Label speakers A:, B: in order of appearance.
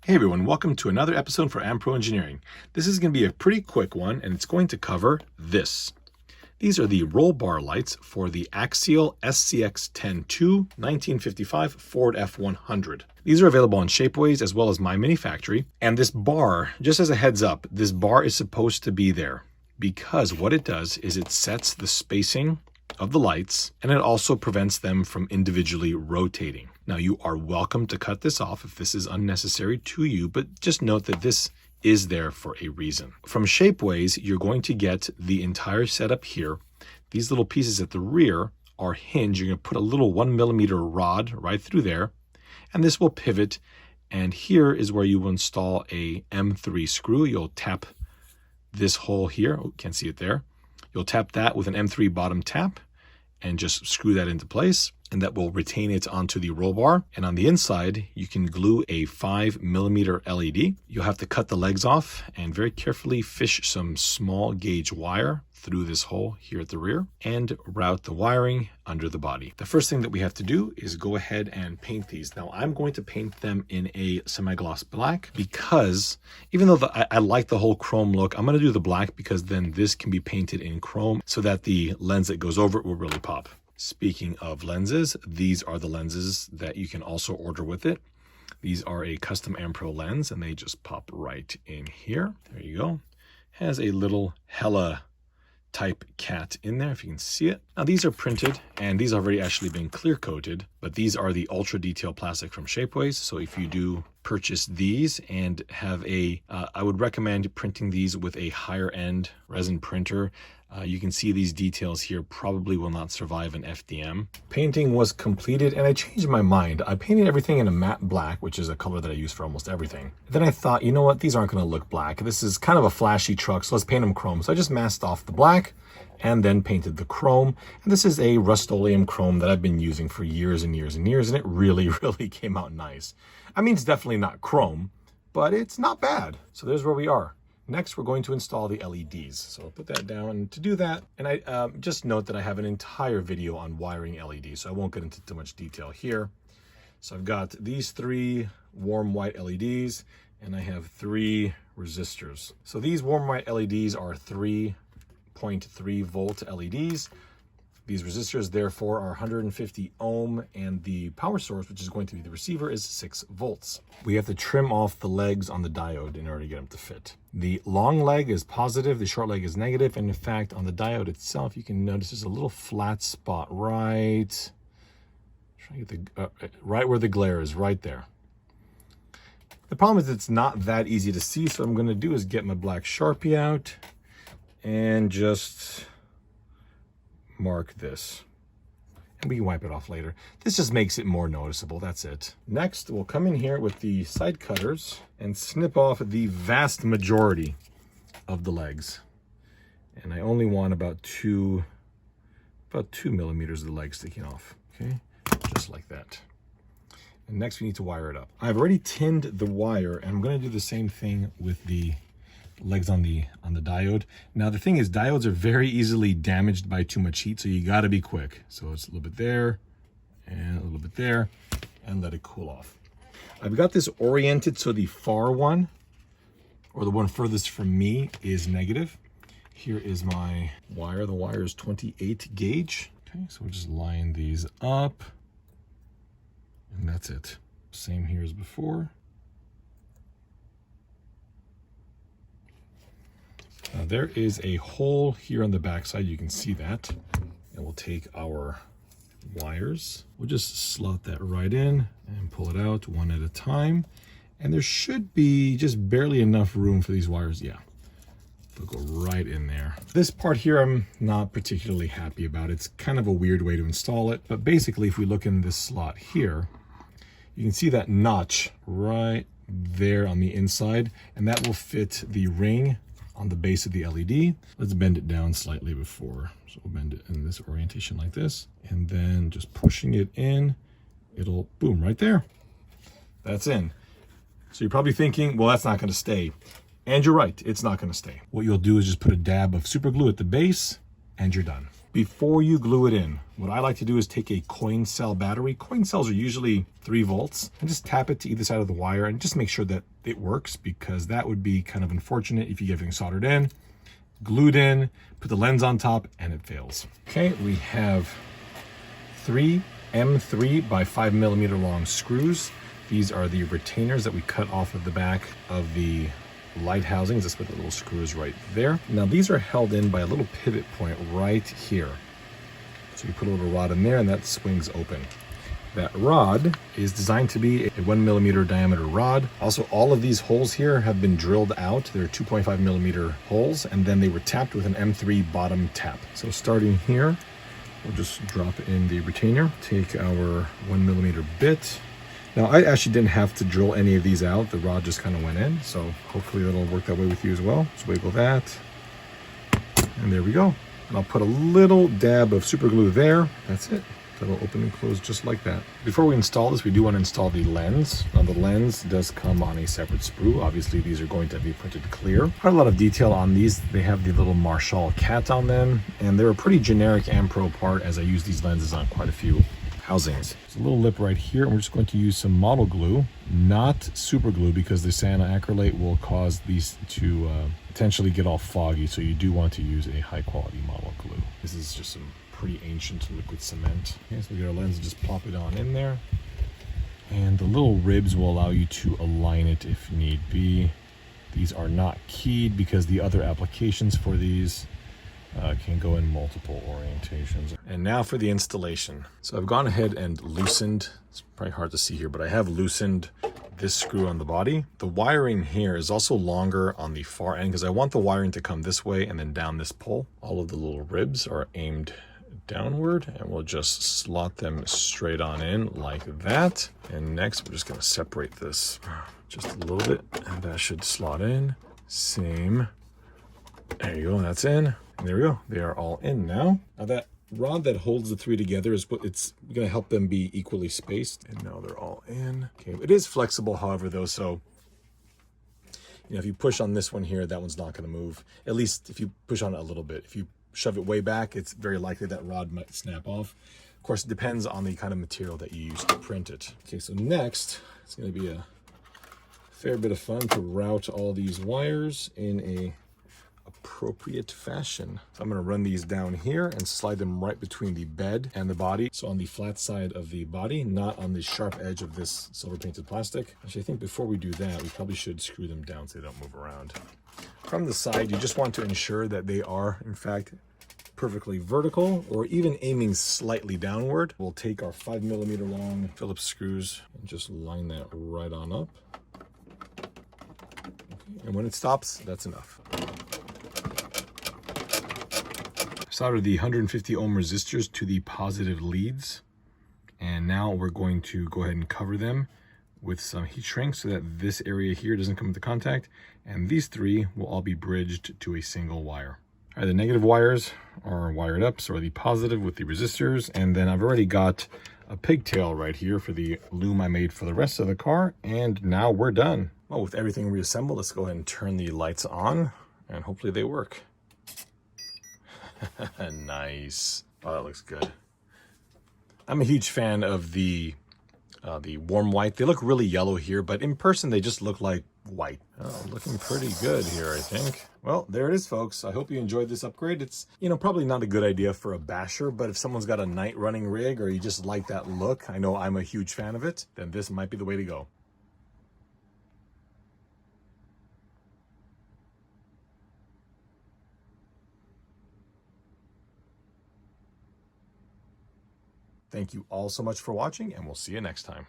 A: Hey everyone, welcome to another episode for Pro Engineering. This is going to be a pretty quick one and it's going to cover this. These are the roll bar lights for the Axial SCX-10-2 1955 Ford F100. These are available on Shapeways as well as MyMiniFactory. And this bar, just as a heads up, this bar is supposed to be there because what it does is it sets the spacing of the lights and it also prevents them from individually rotating. Now you are welcome to cut this off if this is unnecessary to you, but just note that this is there for a reason. From Shapeways, you're going to get the entire setup here. These little pieces at the rear are hinged. You're going to put a little 1mm rod right through there, and this will pivot. And here is where you will install a M3 screw. You'll tap this hole here. Oh, can't see it there. You'll tap that with an M3 bottom tap and just screw that into place, and that will retain it onto the roll bar. And on the inside, you can glue a 5mm LED. You'll have to cut the legs off and very carefully fish some small gauge wire through this hole here at the rear and route the wiring under the body. The first thing that we have to do is go ahead and paint these. Now I'm going to paint them in a semi-gloss black because even though I like the whole chrome look, I'm going to do the black because then this can be painted in chrome so that the lens that goes over it will really pop. Speaking of lenses, these are the lenses that you can also order with it. These are a custom Pro lens and they just pop right in here. There you go. Has a little Hella type cat in there if you can see it. Now these are printed and these have already actually been clear coated, but these are the ultra detail plastic from Shapeways. So if you do purchase these and have I would recommend printing these with a higher end resin printer. You can see these details here probably will not survive an FDM. Painting was completed and I changed my mind. I painted everything in a matte black, which is a color that I use for almost everything. Then I thought, you know what, these aren't gonna look black. This is kind of a flashy truck, so let's paint them chrome. So I just masked off the black and then painted the chrome. And this is a Rust-Oleum chrome that I've been using for years and years and years, and it really, really came out nice. I mean, it's definitely not chrome, but it's not bad. So there's where we are. Next, we're going to install the LEDs. So I'll put that down to do that. And I just note that I have an entire video on wiring LEDs, so I won't get into too much detail here. So I've got these 3 warm white LEDs, and I have 3 resistors. So these warm white LEDs are 3.3 volt LEDs. These resistors, therefore, are 150 ohm, and the power source, which is going to be the receiver, is 6 volts. We have to trim off the legs on the diode in order to get them to fit. The long leg is positive, the short leg is negative, and in fact, on the diode itself, you can notice there's a little flat spot right where the glare is, right there. The problem is it's not that easy to see, so what I'm going to do is get my black Sharpie out and just mark this, and we can wipe it off later. This just makes it more noticeable, that's it. Next, we'll come in here with the side cutters and snip off the vast majority of the legs. And I only want about 2 millimeters of the leg sticking off, okay? Just like that. And next we need to wire it up. I've already tinned the wire, and I'm gonna do the same thing with the legs on the diode. Now the thing is, diodes are very easily damaged by too much heat, so you got to be quick. So it's a little bit there and a little bit there, and let it cool off. I've got this oriented so the far one, or the one furthest from me, is negative. Here is my wire. The wire is 28 gauge. Okay, so we'll just line these up, and that's it. Same here as before. Now there is a hole here on the back side, you can see that. And we'll take our wires, we'll just slot that right in and pull it out one at a time. And there should be just barely enough room for these wires. Yeah, they'll go right in there. This part here I'm not particularly happy about. It's kind of a weird way to install it, but basically if we look in this slot here, you can see that notch right there on the inside, and that will fit the ring on the base of the LED. Let's bend it down slightly before. So we'll bend it in this orientation like this, and then just pushing it in, it'll boom right there. That's in. So you're probably thinking, well, that's not gonna stay. And you're right, it's not gonna stay. What you'll do is just put a dab of super glue at the base and you're done. Before you glue it in, what I like to do is take a coin cell battery. Coin cells are usually 3 volts, and just tap it to either side of the wire and just make sure that it works, because that would be kind of unfortunate if you get everything soldered in, glued in, put the lens on top, and it fails. Okay, we have 3 M3 by 5mm long screws. These are the retainers that we cut off of the back of the light housings. That's where the little screw is right there. Now these are held in by a little pivot point right here. So you put a little rod in there and that swings open. That rod is designed to be a 1mm diameter rod. Also, all of these holes here have been drilled out. They're 2.5mm holes, and then they were tapped with an M3 bottom tap. So starting here, we'll just drop in the retainer, take our 1mm bit. Now, I actually didn't have to drill any of these out. The rod just kind of went in, so hopefully that'll work that way with you as well. Just wiggle that, and there we go. And I'll put a little dab of super glue there. That's it. That'll open and close just like that. Before we install this, we do want to install the lens. Now, the lens does come on a separate sprue. Obviously, these are going to be printed clear. Quite a lot of detail on these. They have the little Marshall cat on them, and they're a pretty generic Ampro part, as I use these lenses on quite a few housings. There's a little lip right here, and we're just going to use some model glue, not super glue, because the cyanoacrylate will cause these to potentially get all foggy, so you do want to use a high quality model glue. This is just some pretty ancient liquid cement. Okay, so we get our lens and just plop it on in there, and the little ribs will allow you to align it if need be. These are not keyed because the other applications for these can go in multiple orientations. And now for the installation. So I've gone ahead and loosened, it's probably hard to see here, but I have loosened this screw on the body. The wiring here is also longer on the far end because I want the wiring to come this way and then down this pole. All of the little ribs are aimed downward, and we'll just slot them straight on in like that. And next, we're just going to separate this just a little bit, and that should slot in. Same. There you go, that's in. And there we go, they are all in now. Now that rod that holds the 3 together is what it's going to help them be equally spaced. And now they're all in. Okay, it is flexible, however, though, so if you push on this one here, that one's not going to move. At least if you push on it a little bit. If you shove it way back, it's very likely that rod might snap off. Of course, it depends on the kind of material that you use to print it. Okay, so next, it's going to be a fair bit of fun to route all these wires in a appropriate fashion. So I'm going to run these down here and slide them right between the bed and the body. So on the flat side of the body, not on the sharp edge of this silver painted plastic. Actually, I think before we do that, we probably should screw them down so they don't move around. From the side, you just want to ensure that they are, in fact, perfectly vertical or even aiming slightly downward. We'll take our 5mm long Phillips screws and just line that right on up. Okay. And when it stops, that's enough. Solder the 150 ohm resistors to the positive leads, and now we're going to go ahead and cover them with some heat shrink so that this area here doesn't come into contact, and these 3 will all be bridged to a single wire. All right, the negative wires are wired up, so are the positive with the resistors, and then I've already got a pigtail right here for the loom I made for the rest of the car, and now we're done. Well, with everything reassembled, let's go ahead and turn the lights on, and hopefully they work. Nice. Oh, that looks good. I'm a huge fan of the warm white. They look really yellow here, but in person they just look like white. Oh, looking pretty good here, I think. Well, there it is, folks. I hope you enjoyed this upgrade. It's, probably not a good idea for a basher, but if someone's got a night running rig or you just like that look, I know I'm a huge fan of it, then this might be the way to go. Thank you all so much for watching, and we'll see you next time.